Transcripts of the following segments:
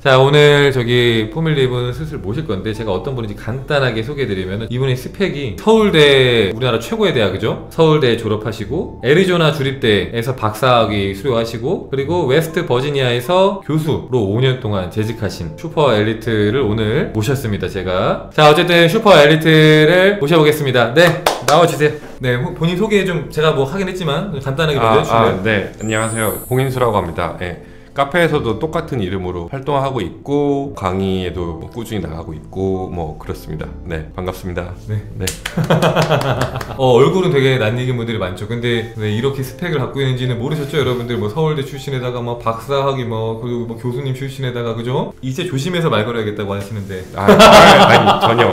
자, 오늘 저기 포밀리분 슬슬 모실 건데 제가 어떤 분인지 간단하게 소개해드리면 이분의 스펙이 서울대, 우리나라 최고의 대학이죠. 서울대 졸업하시고 애리조나 주립대에서 박사학위 수료하시고 그리고 웨스트 버지니아에서 교수로 5년 동안 재직하신 슈퍼 엘리트를 오늘 모셨습니다. 제가 자, 어쨌든 슈퍼 엘리트를 모셔보겠습니다. 네, 나와주세요. 네, 본인 소개 좀 제가 뭐 하긴 했지만 간단하게 먼저 해주실래요? 네, 안녕하세요. 홍인수라고 합니다. 네. 카페에서도 똑같은 이름으로 활동하고 있고 강의에도 꾸준히 나가고 있고 뭐 그렇습니다. 네, 반갑습니다. 네. 얼굴은 되게 낯익은 분들이 많죠. 근데 왜 이렇게 스펙을 갖고 있는지는 모르셨죠, 여러분들? 뭐 서울대 출신에다가 뭐 박사학위 그리고 뭐 교수님 출신에다가, 그죠? 이제 조심해서 말 걸어야겠다고 하시는데. 아니 전혀.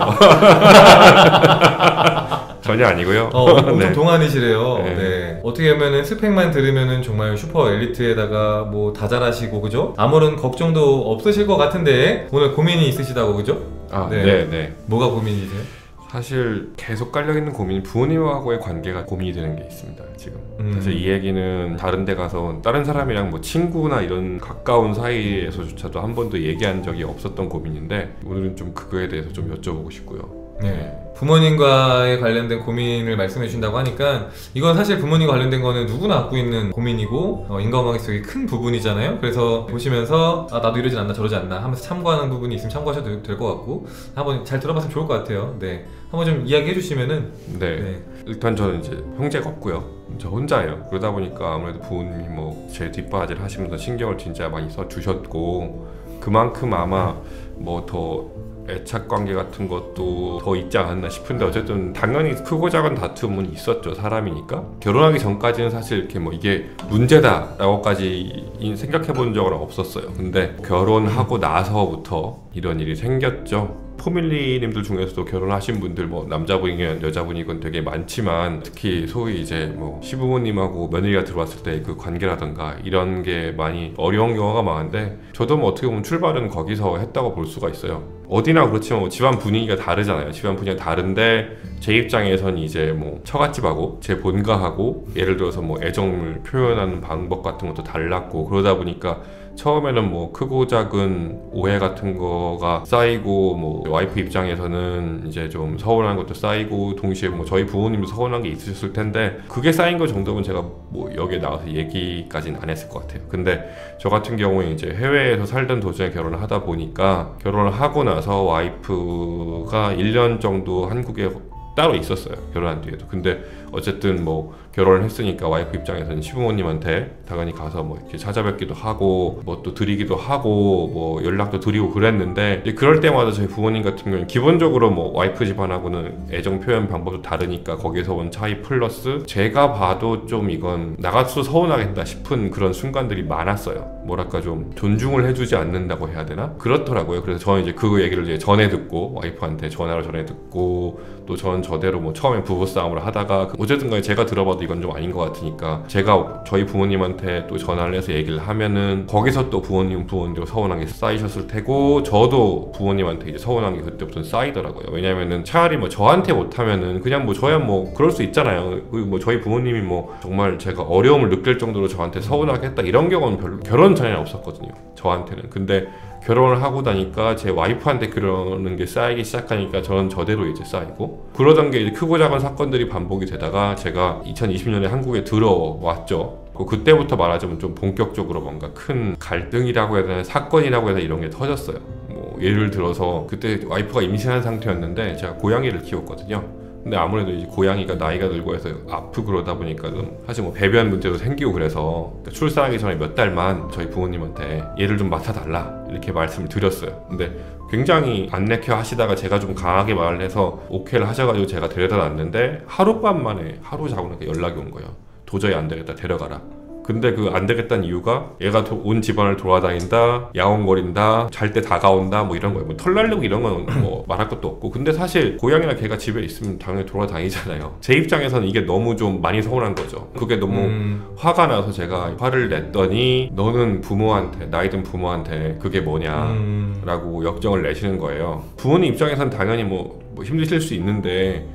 전혀 아니고요. 엄청 네. 동안이시래요. 네. 네. 어떻게 보면은 스펙만 들으면은 정말 슈퍼 엘리트에다가 뭐 다 잘하시고, 그죠? 아무런 걱정도 없으실 것 같은데 오늘 고민이 있으시다고, 그죠? 네. 뭐가 고민이세요? 사실 계속 깔려있는 고민이 부모님하고의 관계가 고민이 되는 게 있습니다. 지금 사실 이 얘기는 다른 데 가서 다른 사람이랑 뭐 친구나 이런 가까운 사이에서조차도 한 번도 얘기한 적이 없었던 고민인데 오늘은 좀 그거에 대해서 좀 여쭤보고 싶고요. 네. 부모님과의 관련된 고민을 말씀해 주신다고 하니까 이건 사실 부모님과 관련된 거는 누구나 갖고 있는 고민이고 인간관계 속의 큰 부분이잖아요. 그래서 보시면서 나도 이러진 않나 저러지 않나 하면서 참고하는 부분이 있으면 참고하셔도 될 것 같고 한번 잘 들어봤으면 좋을 것 같아요. 네, 한번 좀 이야기해 주시면은. 네. 일단 저는 이제 형제가 없고요. 저 혼자예요. 그러다 보니까 아무래도 부모님이 뭐 제 뒷바라지를 하시면서 신경을 진짜 많이 써주셨고 그만큼 아마 뭐 더 애착 관계 같은 것도 더 있지 않았나 싶은데 어쨌든 당연히 크고 작은 다툼은 있었죠. 사람이니까. 결혼하기 전까지는 사실 이렇게 뭐 이게 문제다 라고까지 생각해 본 적은 없었어요. 근데 결혼하고 나서부터 이런 일이 생겼죠. 포밀리님들 중에서도 결혼하신 분들 뭐 남자분이건 여자분이건 되게 많지만 특히 소위 이제 뭐 시부모님하고 며느리가 들어왔을 때 그 관계라던가 이런 게 많이 어려운 경우가 많은데 저도 뭐 어떻게 보면 출발은 거기서 했다고 볼 수가 있어요. 어디나 그렇지만 뭐 집안 분위기가 다르잖아요. 집안 분위기가 다른데 제 입장에선 이제 뭐 처갓집하고 제 본가하고 예를 들어서 뭐 애정을 표현하는 방법 같은 것도 달랐고 그러다 보니까 처음에는 뭐 크고 작은 오해 같은 거가 쌓이고 뭐 와이프 입장에서는 이제 좀 서운한 것도 쌓이고 동시에 뭐 저희 부모님도 서운한 게 있으셨을 텐데 그게 쌓인 거 정도면 제가 뭐 여기에 나와서 얘기까지는 안 했을 것 같아요. 근데 저 같은 경우에 이제 해외에서 살던 도중에 결혼을 하다 보니까 결혼을 하고 나서 와이프가 1년 정도 한국에 따로 있었어요. 결혼한 뒤에도. 근데 어쨌든 뭐 결혼을 했으니까 와이프 입장에서는 시부모님한테 당연히 가서 뭐 이렇게 찾아뵙기도 하고 뭐 또 드리기도 하고 뭐 연락도 드리고 그랬는데 이제 그럴 때마다 저희 부모님 같은 경우는 기본적으로 뭐 와이프 집안하고는 애정 표현 방법도 다르니까 거기서 온 차이 플러스 제가 봐도 좀 이건 나가서 서운하겠다 싶은 그런 순간들이 많았어요. 뭐랄까 좀 존중을 해주지 않는다고 해야 되나? 그렇더라고요. 그래서 저는 이제 그 얘기를 이제 전해 듣고 와이프한테 전화를 전해 듣고 또 저는 저대로 뭐 처음에 부부싸움을 하다가 어쨌든 간에 제가 들어봐도 이건 좀 아닌 것 같으니까 제가 저희 부모님한테 또 전화를 해서 얘기를 하면은 거기서 또 부모님도 서운한 게 쌓이셨을 테고 저도 부모님한테 이제 서운한 게 그때부터 쌓이더라고요. 왜냐면은 차라리 뭐 저한테 못하면은 그냥 뭐 저야 뭐 그럴 수 있잖아요. 뭐 저희 부모님이 뭐 정말 제가 어려움을 느낄 정도로 저한테 서운하게 했다 이런 경우는 별로 결혼 전에는 없었거든요. 저한테는. 근데 결혼을 하고 나니까 제 와이프한테 그러는 게 쌓이기 시작하니까 저는 저대로 이제 쌓이고 그러던 게 이제 크고 작은 사건들이 반복이 되다가 제가 2020년에 한국에 들어왔죠. 그때부터 말하자면 좀 본격적으로 뭔가 큰 갈등이라고 해야 되나 사건이라고 해야 되나 이런 게 터졌어요. 뭐 예를 들어서 그때 와이프가 임신한 상태였는데 제가 고양이를 키웠거든요. 근데 아무래도 이제 고양이가 나이가 들고 해서 아프고 그러다 보니까 사실 뭐 배변 문제도 생기고 그래서 출산하기 전에 몇 달만 저희 부모님한테 얘를 좀 맡아달라 이렇게 말씀을 드렸어요. 근데 굉장히 안내켜 하시다가 제가 좀 강하게 말을 해서 오케이를 하셔가지고 제가 데려다 놨는데 하룻밤 만에 하루 자고 나니까 연락이 온 거예요. 도저히 안 되겠다 데려가라. 근데 그 안 되겠다는 이유가 얘가 온 집안을 돌아다닌다, 야옹거린다, 잘 때 다가온다 뭐 이런 거예요. 뭐 털 날리고 이런 건 뭐 말할 것도 없고 근데 사실 고양이나 개가 집에 있으면 당연히 돌아다니잖아요. 제 입장에서는 이게 너무 좀 많이 서운한 거죠. 그게 너무 화가 나서 제가 화를 냈더니 너는 부모한테 나이 든 부모한테 그게 뭐냐 라고 역정을 내시는 거예요. 부모님 입장에서는 당연히 뭐 힘드실 수 있는데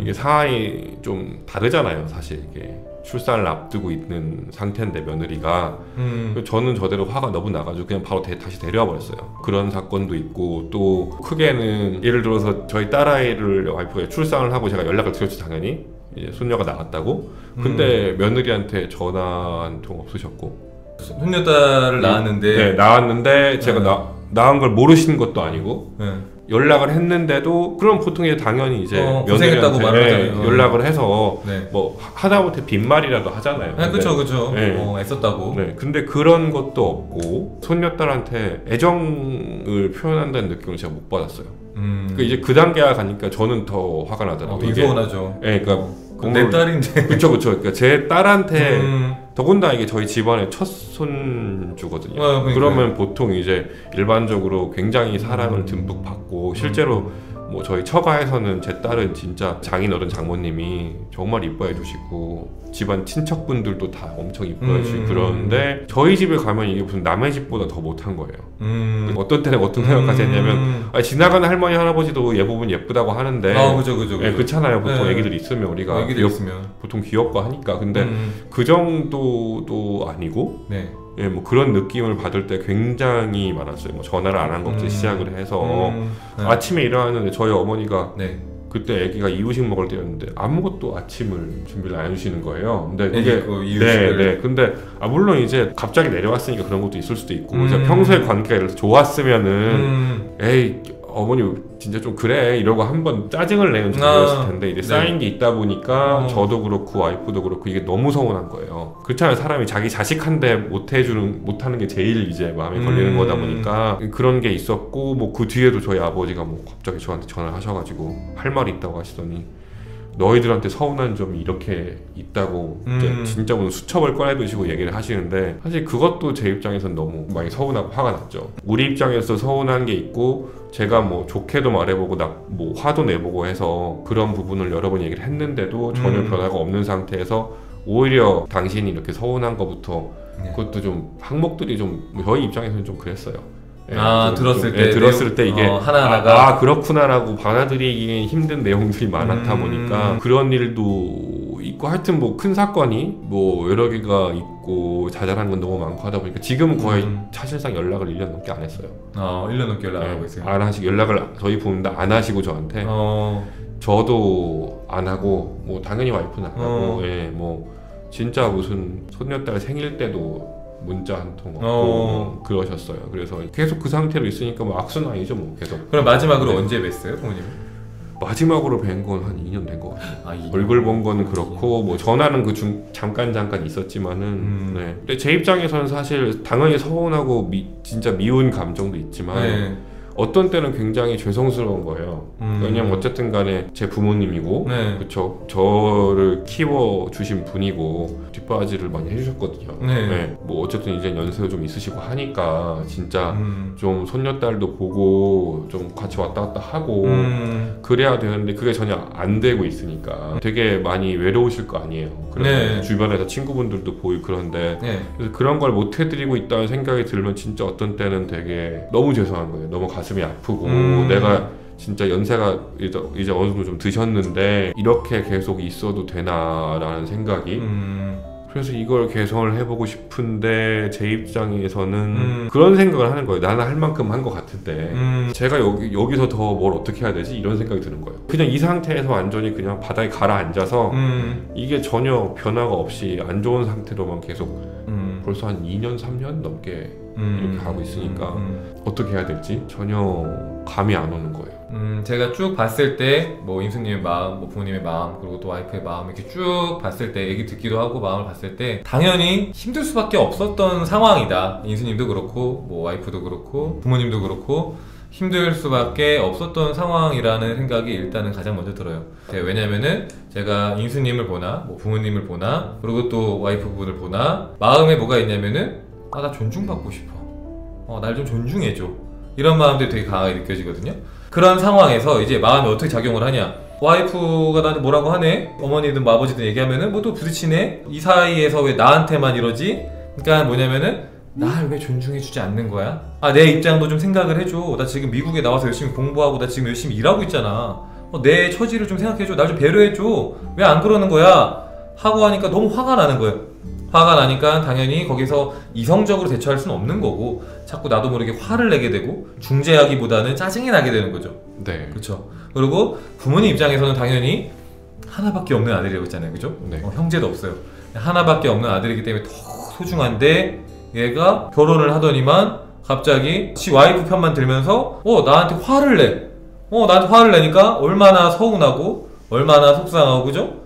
이게 상황이 좀 다르잖아요. 사실 이게 출산을 앞두고 있는 상태인데 며느리가 저는 저대로 화가 너무 나가지고 그냥 바로 다시 데려와 버렸어요. 그런 사건도 있고 또 크게는 예를 들어서 저희 딸아이를 와이프가 출산을 하고 제가 연락을 드렸죠. 당연히 이제 손녀가 나왔다고. 근데 며느리한테 전화 한 통 없으셨고 손녀딸을 낳았는데 네, 나왔는데 제가 낳은 걸 모르시는 것도 아니고 연락을 했는데도 그럼 보통 이제 당연히 이제 고생했다고 말을 하잖아요. 연락을 해서 네. 뭐 하다못해 빈말이라도 하잖아요. 네, 그쵸. 네. 애썼다고. 네, 근데 그런 것도 없고 손녀딸한테 애정을 표현한다는 느낌을 제가 못 받았어요. 그러니까 이제 그 단계가 가니까 저는 더 화가 나더라고요. 되게 서운하죠. 네, 그러니까 내 딸인데. 그쵸. 그러니까 제 딸한테 더군다나 이게 저희 집안의 첫 손주거든요. 그러면 보통 이제 일반적으로 굉장히 사랑을 듬뿍 받고 실제로 뭐 저희 처가에서는 제 딸은 진짜 장인어른 장모님이 정말 이뻐해 주시고 집안 친척분들도 다 엄청 이뻐해 주시고 그러는데 저희 집에 가면 이게 무슨 남의 집보다 더 못한 거예요. 어떤 때는 어떤 생각까지 했냐면 지나가는 할머니 할아버지도 얘 보면 예쁘다고 하는데 그죠. 네, 그렇잖아요. 보통 애기들 있으면 우리가 보통 귀엽고 하니까. 근데 그 정도도 아니고 예, 뭐 그런 느낌을 받을 때 굉장히 많았어요. 뭐 전화를 안 한 것부터 시작을 해서 아침에 일어났는데 저희 어머니가 그때 아기가 이유식 먹을 때였는데 아무것도 아침을 준비를 안 해주시는 거예요. 근데 그게 근데 물론 이제 갑자기 내려왔으니까 그런 것도 있을 수도 있고 평소에 관계가 이렇게 좋았으면은 에이 어머니 진짜 좀 그래 이러고 한번 짜증을 내는 정도였을 텐데 이제 쌓인 게 있다 보니까 저도 그렇고 와이프도 그렇고 이게 너무 서운한 거예요. 그렇잖아요. 사람이 자기 자식한테 못하는 게 제일 이제 마음에 걸리는 거다 보니까 그런 게 있었고 뭐 그 뒤에도 저희 아버지가 뭐 갑자기 저한테 전화를 하셔가지고 할 말이 있다고 하시더니 너희들한테 서운한 점이 이렇게 있다고 진짜 오늘 수첩을 꺼내드시고 얘기를 하시는데 사실 그것도 제 입장에서는 너무 많이 서운하고 화가 났죠. 우리 입장에서 서운한 게 있고 제가 뭐 좋게도 말해보고 뭐 화도 내보고 해서 그런 부분을 여러 번 얘기를 했는데도 전혀 변화가 없는 상태에서 오히려 당신이 이렇게 서운한 것부터 그것도 좀 항목들이 좀 저희 입장에서는 좀 그랬어요. 들었을 때 이게 하나하나가 그렇구나라고 받아들이기 힘든 내용들이 많았다 보니까 그런 일도 있고 하여튼 뭐 큰 사건이 뭐 여러 개가 있고 자잘한 건 너무 많고 하다 보니까 지금은 거의 사실상 연락을 1년 넘게 안 했어요. 1년 넘게 연락 안 하고 있어요. 안 하시고 연락을 저희 부모님 다 안 하시고 저한테 저도 안 하고 뭐 당연히 와이프는 안 하고 뭐 진짜 무슨 손녀딸 생일 때도 문자 한 통 없고 그러셨어요. 그래서 계속 그 상태로 있으니까 뭐 악순환 아니죠 뭐 계속. 그럼 마지막으로 언제 뵀어요 부모님? 마지막으로 뵌 건 한 2년 된 것 같아요. 얼굴 본 거는 그렇고 뭐 전화는 잠깐 있었지만은 근데 제 입장에서는 사실 당연히 서운하고 진짜 미운 감정도 있지만 어떤 때는 굉장히 죄송스러운 거예요. 왜냐면 어쨌든 간에 제 부모님이고 그쵸 저를 키워주신 분이고 뒷바라지를 많이 해주셨거든요. 뭐 어쨌든 이제 연세도 좀 있으시고 하니까 진짜 좀 손녀딸도 보고 좀 같이 왔다 갔다 하고 그래야 되는데 그게 전혀 안 되고 있으니까 되게 많이 외로우실 거 아니에요. 그래서 주변에서 친구분들도 보이고 그런데 그래서 그런 걸 못 해드리고 있다는 생각이 들면 진짜 어떤 때는 되게 너무 죄송한 거예요. 너무 가슴이 아프고 내가 진짜 연세가 이제 어느 정도 좀 드셨는데 이렇게 계속 있어도 되나라는 생각이 그래서 이걸 개선을 해보고 싶은데 제 입장에서는 그런 생각을 하는 거예요. 나는 할 만큼 한 것 같은데 제가 여기서 더 뭘 어떻게 해야 되지? 이런 생각이 드는 거예요. 그냥 이 상태에서 완전히 그냥 바닥에 가라앉아서 이게 전혀 변화가 없이 안 좋은 상태로만 계속 벌써 한 2년, 3년 넘게 이렇게 가고 있으니까 어떻게 해야 될지 전혀 감이 안 오는 거예요. 제가 쭉 봤을 때 뭐 임수님의 마음, 뭐 부모님의 마음, 그리고 또 와이프의 마음 이렇게 쭉 봤을 때 얘기 듣기도 하고 마음을 봤을 때 당연히 힘들 수밖에 없었던 상황이다. 임수님도 그렇고 뭐 와이프도 그렇고 부모님도 그렇고 힘들 수밖에 없었던 상황이라는 생각이 일단은 가장 먼저 들어요. 왜냐면은 제가 인수님을 보나 뭐 부모님을 보나 그리고 또 와이프분을 보나 마음에 뭐가 있냐면은 나 존중받고 싶어. 날 좀 존중해줘. 이런 마음들이 되게 강하게 느껴지거든요. 그런 상황에서 이제 마음이 어떻게 작용을 하냐. 와이프가 나한테 뭐라고 하네? 어머니든 뭐 아버지든 얘기하면은 뭐 또 부딪히네? 이 사이에서 왜 나한테만 이러지? 그러니까 뭐냐면은 날 왜 존중해주지 않는 거야? 내 입장도 좀 생각을 해줘. 나 지금 미국에 나와서 열심히 공부하고 나 지금 열심히 일하고 있잖아. 내 처지를 좀 생각해줘. 날 좀 배려해줘. 왜 안 그러는 거야? 하고 하니까 너무 화가 나는 거예요. 화가 나니까 당연히 거기서 이성적으로 대처할 수는 없는 거고 자꾸 나도 모르게 화를 내게 되고 중재하기보다는 짜증이 나게 되는 거죠. 네. 그렇죠. 그리고 부모님 입장에서는 당연히 하나밖에 없는 아들이라고 했잖아요. 그죠? 네. 형제도 없어요. 하나밖에 없는 아들이기 때문에 더 소중한데 얘가 결혼을 하더니만 갑자기 지 와이프 편만 들면서 나한테 화를 내. 나한테 화를 내니까 얼마나 서운하고 얼마나 속상하고 그죠?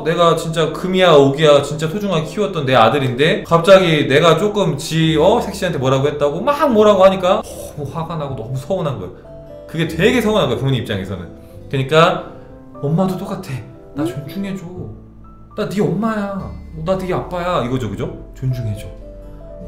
내가 진짜 금이야 오기야 진짜 소중하게 키웠던 내 아들인데 갑자기 내가 조금 색시한테 뭐라고 했다고 막 뭐라고 하니까 너무 화가 나고 너무 서운한 거예요. 그게 되게 서운한 거예요. 부모님 입장에서는. 그러니까 엄마도 똑같아. 나 존중해줘. 나 네 엄마야. 나 네 아빠야. 이거죠. 그죠? 존중해줘.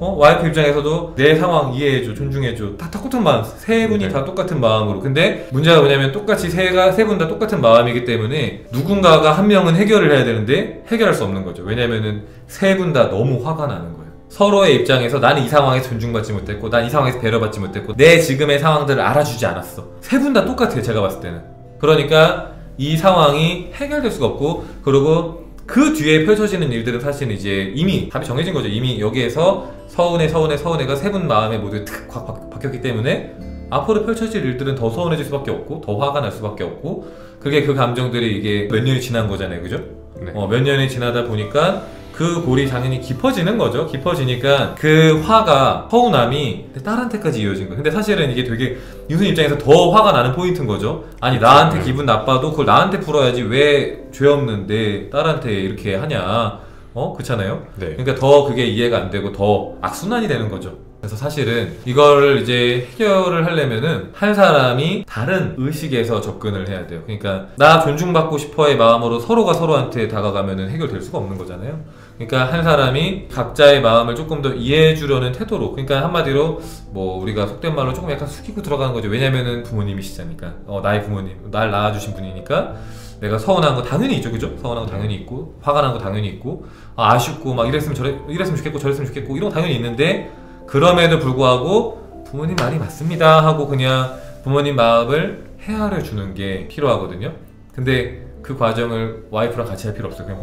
와이프 입장에서도 내 상황 이해해줘. 존중해줘. 다 똑같은 마음. 세 분이 다 똑같은 마음으로. 근데 문제가 뭐냐면 똑같이 세 분 다 똑같은 마음이기 때문에 누군가가 한 명은 해결을 해야 되는데 해결할 수 없는 거죠. 왜냐면은 세 분 다 너무 화가 나는 거예요. 서로의 입장에서 나는 이 상황에서 존중받지 못했고 난 이 상황에서 배려받지 못했고 내 지금의 상황들을 알아주지 않았어. 세 분 다 똑같아요. 제가 봤을 때는. 그러니까 이 상황이 해결될 수가 없고 그리고 그 뒤에 펼쳐지는 일들은 사실은 이제 이미 답이 정해진 거죠. 이미 여기에서 서운해가 세 분 마음에 모두 탁 바뀌었기 때문에 앞으로 펼쳐질 일들은 더 서운해질 수밖에 없고 더 화가 날 수밖에 없고 그게 그 감정들이 이게 몇 년이 지난 거잖아요. 그죠? 네. 몇 년이 지나다 보니까 그 골이 당연히 깊어지는 거죠. 깊어지니까 그 화가 서운함이 딸한테까지 이어진 거예요. 근데 사실은 이게 되게 유순 입장에서 더 화가 나는 포인트인 거죠. 아니 나한테 기분 나빠도 그걸 나한테 풀어야지 왜 죄 없는데 딸한테 이렇게 하냐. 그렇잖아요. 네. 그러니까 더 그게 이해가 안 되고 더 악순환이 되는 거죠. 그래서 사실은 이걸 이제 해결을 하려면은 한 사람이 다른 의식에서 접근을 해야 돼요. 그러니까 나 존중받고 싶어의 마음으로 서로가 서로한테 다가가면은 해결될 수가 없는 거잖아요. 그러니까 한 사람이 각자의 마음을 조금 더 이해해 주려는 태도로, 그러니까 한마디로 뭐 우리가 속된 말로 조금 약간 숙이고 들어가는 거죠. 왜냐면은 부모님이시자니까, 나의 부모님, 날 낳아주신 분이니까 내가 서운한 거 당연히 있죠, 그죠? 서운한 거 당연히 있고 화가 난 거 당연히 있고 아쉽고 막 이랬으면 좋겠고 저랬으면 좋겠고 이런 거 당연히 있는데 그럼에도 불구하고 부모님 말이 맞습니다 하고 그냥 부모님 마음을 헤아려 주는 게 필요하거든요. 근데 그 과정을 와이프랑 같이 할 필요 없어요. 그냥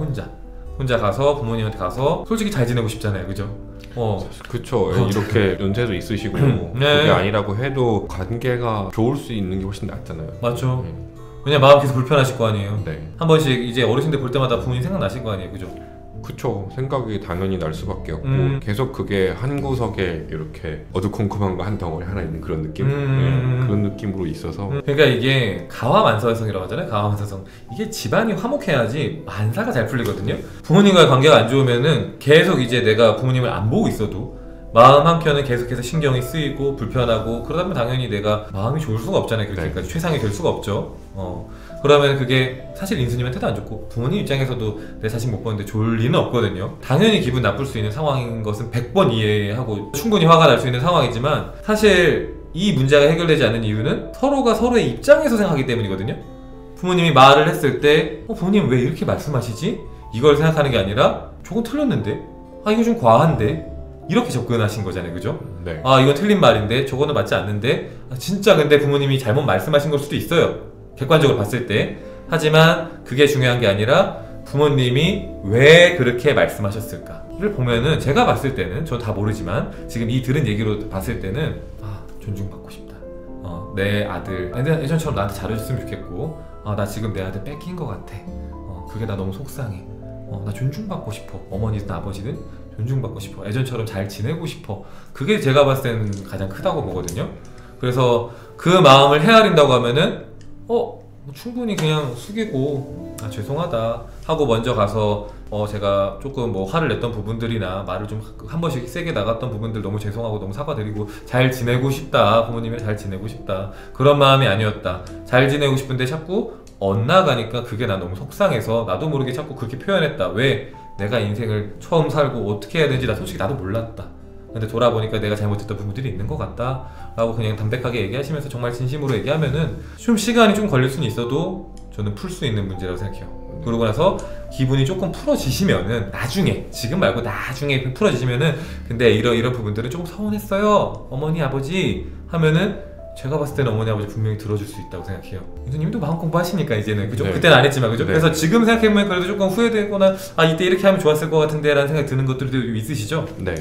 혼자 가서 부모님한테 가서 솔직히 잘 지내고 싶잖아요, 그죠? 그쵸. 이렇게 연세도 있으시고 네. 그게 아니라고 해도 관계가 좋을 수 있는 게 훨씬 낫잖아요. 맞죠. 왜냐면 마음 계속 불편하실 거 아니에요. 네. 한 번씩 이제 어르신들 볼 때마다 부모님 생각나실 거 아니에요, 그죠? 그쵸. 생각이 당연히 날 수밖에 없고 계속 그게 한 구석에 이렇게 어두컴컴한 거 한 덩어리 하나 있는 그런 느낌? 네, 그런 느낌으로 있어서 그러니까 이게 가화만사성이라고 하잖아요. 가화만사성. 이게 집안이 화목해야지 만사가 잘 풀리거든요. 부모님과의 관계가 안 좋으면은 계속 이제 내가 부모님을 안 보고 있어도 마음 한켠은 계속해서 신경이 쓰이고 불편하고 그러다 보면 당연히 내가 마음이 좋을 수가 없잖아요. 그렇게까지 최상이 될 수가 없죠. 그러면 그게 사실 인수님한테도 안 좋고 부모님 입장에서도 내 자식 못 보는데 좋을 리는 없거든요. 당연히 기분 나쁠 수 있는 상황인 것은 100번 이해하고 충분히 화가 날 수 있는 상황이지만 사실 이 문제가 해결되지 않는 이유는 서로가 서로의 입장에서 생각하기 때문이거든요. 부모님이 말을 했을 때 부모님 왜 이렇게 말씀하시지? 이걸 생각하는 게 아니라 저건 틀렸는데? 이거 좀 과한데? 이렇게 접근하신 거잖아요, 그죠? 네. 이건 틀린 말인데 저거는 맞지 않는데 진짜 근데 부모님이 잘못 말씀하신 걸 수도 있어요. 객관적으로 봤을 때. 하지만 그게 중요한 게 아니라 부모님이 왜 그렇게 말씀하셨을까를 보면은 제가 봤을 때는 저 다 모르지만 지금 이 들은 얘기로 봤을 때는 존중받고 싶다. 내 아들 예전처럼 나한테 잘해줬으면 좋겠고 나 지금 내 아들 뺏긴 것 같아. 그게 나 너무 속상해. 나 존중받고 싶어. 어머니든 아버지든 존중받고 싶어. 예전처럼 잘 지내고 싶어. 그게 제가 봤을 때는 가장 크다고 보거든요. 그래서 그 마음을 헤아린다고 하면은 충분히 그냥 숙이고 죄송하다 하고 먼저 가서 제가 조금 뭐 화를 냈던 부분들이나 말을 좀 한 번씩 세게 나갔던 부분들 너무 죄송하고 너무 사과드리고 잘 지내고 싶다. 부모님이랑 잘 지내고 싶다. 그런 마음이 아니었다. 잘 지내고 싶은데 자꾸 엇나가니까 그게 나 너무 속상해서 나도 모르게 자꾸 그렇게 표현했다. 왜 내가 인생을 처음 살고 어떻게 해야 되는지 나 솔직히 나도 몰랐다. 근데 돌아보니까 내가 잘못했던 부분들이 있는 것 같다 라고 그냥 담백하게 얘기하시면서 정말 진심으로 얘기하면은 좀 시간이 좀 걸릴 수는 있어도 저는 풀 수 있는 문제라고 생각해요. 그러고 나서 기분이 조금 풀어지시면은 나중에 지금 말고 나중에 풀어지시면은 근데 이런 부분들은 조금 서운했어요 어머니 아버지 하면은 제가 봤을 때는 어머니 아버지 분명히 들어줄 수 있다고 생각해요. 윤수님도 마음 공부하시니까 이제는 그죠? 네. 그때는 안 했지만 그죠? 네. 그래서 지금 생각해보면 그래도 조금 후회되거나 아 이때 이렇게 하면 좋았을 것 같은데 라는 생각이 드는 것들도 있으시죠? 네,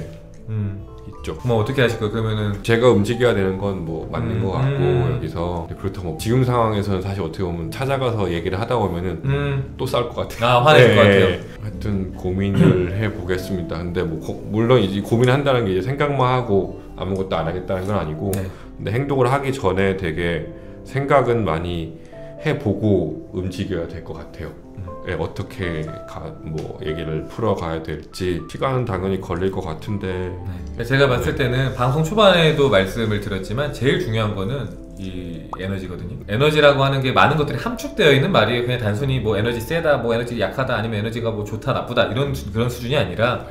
있죠. 뭐 어떻게 하실 거예요? 그러면은 제가 움직여야 되는 건 뭐 맞는 것 같고 여기서 그렇다고 뭐 지금 상황에서는 사실 어떻게 보면 찾아가서 얘기를 하다 보면은 또 싸울 것 같아요. 아 화내실 것 같아요. 하여튼 고민을 해보겠습니다. 근데 뭐 물론 이제 고민한다는 게 이제 생각만 하고 아무것도 안 하겠다는 건 아니고 네. 근데 행동을 하기 전에 되게 생각은 많이 해보고 움직여야 될 것 같아요. 네, 어떻게 뭐 얘기를 풀어가야 될지 시간은 당연히 걸릴 것 같은데 네. 제가 봤을 때는 방송 초반에도 말씀을 드렸지만 제일 중요한 거는 이 에너지거든요. 에너지라고 하는 게 많은 것들이 함축되어 있는 말이에요. 그냥 단순히 뭐 에너지 세다, 뭐 에너지 약하다, 아니면 에너지가 뭐 좋다, 나쁘다 이런 그런 수준이 아니라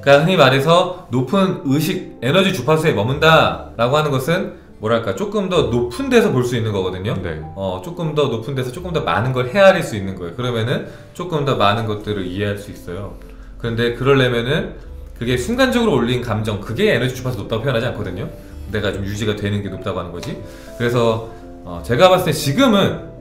그러니까 흔히 말해서 높은 의식, 에너지 주파수에 머문다라고 하는 것은 뭐랄까 조금 더 높은 데서 볼 수 있는 거거든요. 네. 조금 더 높은 데서 조금 더 많은 걸 헤아릴 수 있는 거예요. 그러면은 조금 더 많은 것들을 이해할 수 있어요. 그런데 그러려면은 그게 순간적으로 올린 감정, 그게 에너지 주파수 높다고 표현하지 않거든요. 내가 좀 유지가 되는 게 높다고 하는 거지. 그래서 제가 봤을 때 지금은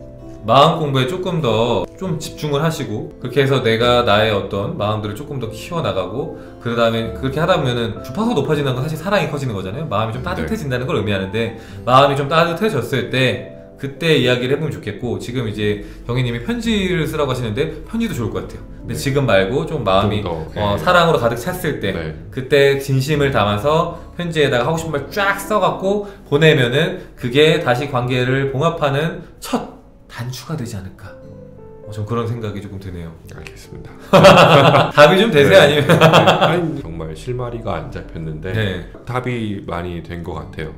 마음 공부에 조금 더 좀 집중을 하시고 그렇게 해서 내가 나의 어떤 마음들을 조금 더 키워나가고 그 다음에 그렇게 하다 보면은 주파수가 높아지는 건 사실 사랑이 커지는 거잖아요. 마음이 좀 따뜻해진다는 걸 의미하는데 마음이 좀 따뜻해졌을 때 그때 이야기를 해보면 좋겠고 지금 이제 경희님이 편지를 쓰라고 하시는데 편지도 좋을 것 같아요. 근데 지금 말고 좀 마음이 좀 더, 사랑으로 가득 찼을 때 네. 그때 진심을 담아서 편지에다가 하고 싶은 말 쫙 써갖고 보내면은 그게 다시 관계를 봉합하는 첫 단추가 되지 않을까. 좀 그런 생각이 조금 드네요. 알겠습니다. 답이 좀 되세요? 네. 아니면? 아니, 정말 실마리가 안 잡혔는데 네. 답이 많이 된 것 같아요.